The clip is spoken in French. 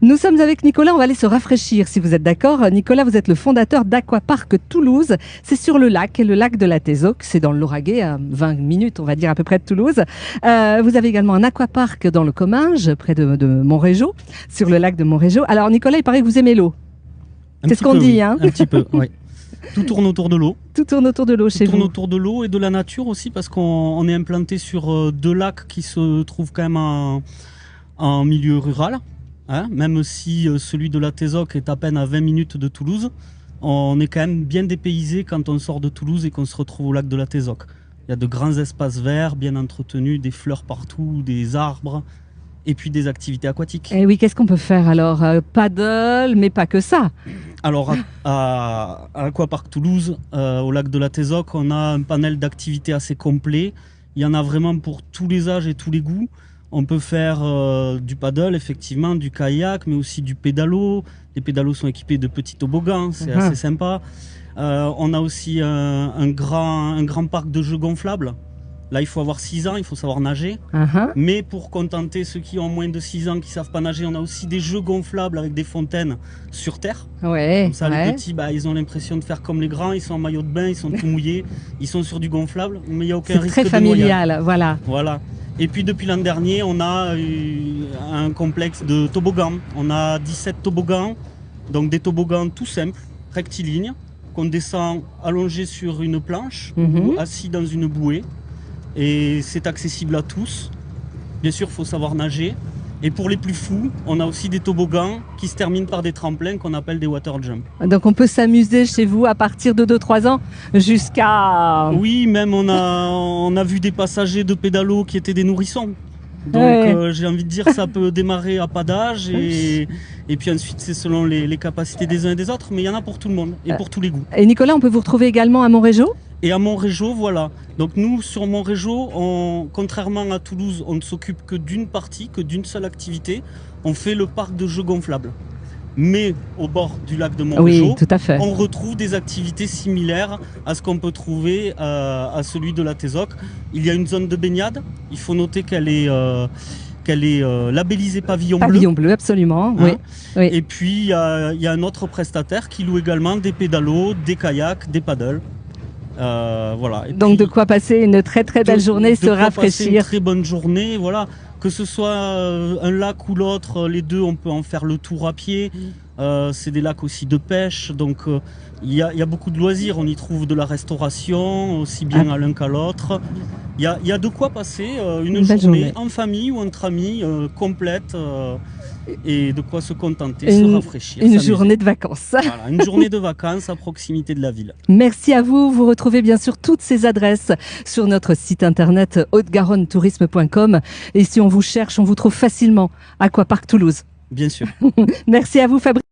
Nous sommes avec Nicolas, on va aller se rafraîchir si vous êtes d'accord. Nicolas, vous êtes le fondateur d'Aquapark Toulouse. C'est sur le lac de la Tézoc, c'est dans le Lauragais, à 20 minutes on va dire à peu près de Toulouse. Vous avez également un aquapark dans le Comminges, près de Montrégeau, sur le lac de Montrégeau. Alors Nicolas, il paraît que vous aimez l'eau. C'est ce qu'on dit, oui. hein? Un petit peu, oui. Tout tourne autour de l'eau. Tout tourne autour de l'eau chez vous. Tout tourne autour de l'eau et de la nature aussi, parce qu'on est implanté sur deux lacs qui se trouvent quand même en milieu rural. Hein, même si celui de la Tézoc est à peine à 20 minutes de Toulouse, on est quand même bien dépaysé quand on sort de Toulouse et qu'on se retrouve au lac de la Tézoc. Il y a de grands espaces verts, bien entretenus, des fleurs partout, des arbres, et puis des activités aquatiques. Et oui, qu'est-ce qu'on peut faire alors? Paddle, mais pas que ça. Alors à Aquapark Toulouse, au lac de la Tézoc, on a un panel d'activités assez complet. Il y en a vraiment pour tous les âges et tous les goûts. On peut faire du paddle, effectivement, du kayak, mais aussi du pédalo. Les pédalos sont équipés de petits toboggans, c'est assez sympa. On a aussi un grand parc de jeux gonflables. Là, il faut avoir 6 ans, il faut savoir nager. Mais pour contenter ceux qui ont moins de 6 ans, qui ne savent pas nager, on a aussi des jeux gonflables avec des fontaines sur terre. Ouais, comme ça, les petits, ils ont l'impression de faire comme les grands. Ils sont en maillot de bain, ils sont tout mouillés. Ils sont sur du gonflable, mais il n'y a aucun risque de noyade. C'est très familial, voilà. Et puis depuis l'an dernier, on a un complexe de toboggans. On a 17 toboggans, donc des toboggans tout simples, rectilignes, qu'on descend allongé sur une planche ou assis dans une bouée. Et c'est accessible à tous. Bien sûr, il faut savoir nager. Et pour les plus fous, on a aussi des toboggans qui se terminent par des tremplins qu'on appelle des water jump. Donc on peut s'amuser chez vous à partir de 2-3 ans jusqu'à... Oui, même on a vu des passagers de pédalo qui étaient des nourrissons. Donc j'ai envie de dire, ça peut démarrer à pas d'âge et puis ensuite c'est selon les capacités des uns et des autres, mais il y en a pour tout le monde et pour tous les goûts. Et Nicolas, on peut vous retrouver également à Montrégeau? Et à Montrégeau, voilà. Donc nous, sur Montrégeau, contrairement à Toulouse, on ne s'occupe que d'une partie, que d'une seule activité. On fait le parc de jeux gonflables. Mais au bord du lac de Montrégeau, tout à fait. On retrouve des activités similaires à ce qu'on peut trouver à celui de la Tézoc. Il y a une zone de baignade. Il faut noter qu'elle est labellisée pavillon bleu. Pavillon bleu, absolument. Hein, oui. Et puis il y a un autre prestataire qui loue également des pédalos, des kayaks, des paddles. Voilà. Et donc puis, de quoi passer une très très belle journée, se rafraîchir. Une très bonne journée, voilà. Que ce soit un lac ou l'autre, les deux, on peut en faire le tour à pied. C'est des lacs aussi de pêche, donc il y a beaucoup de loisirs. On y trouve de la restauration, aussi bien à l'un qu'à l'autre. Il y a de quoi passer une journée en famille ou entre amis, complète. Et de quoi se contenter, se rafraîchir. Une journée de vacances. Voilà, une journée de vacances à proximité de la ville. Merci à vous. Vous retrouvez bien sûr toutes ces adresses sur notre site internet haute-garonne-tourisme.com. Et si on vous cherche, on vous trouve facilement. Aquapark Toulouse. Bien sûr. Merci à vous, Fabrice.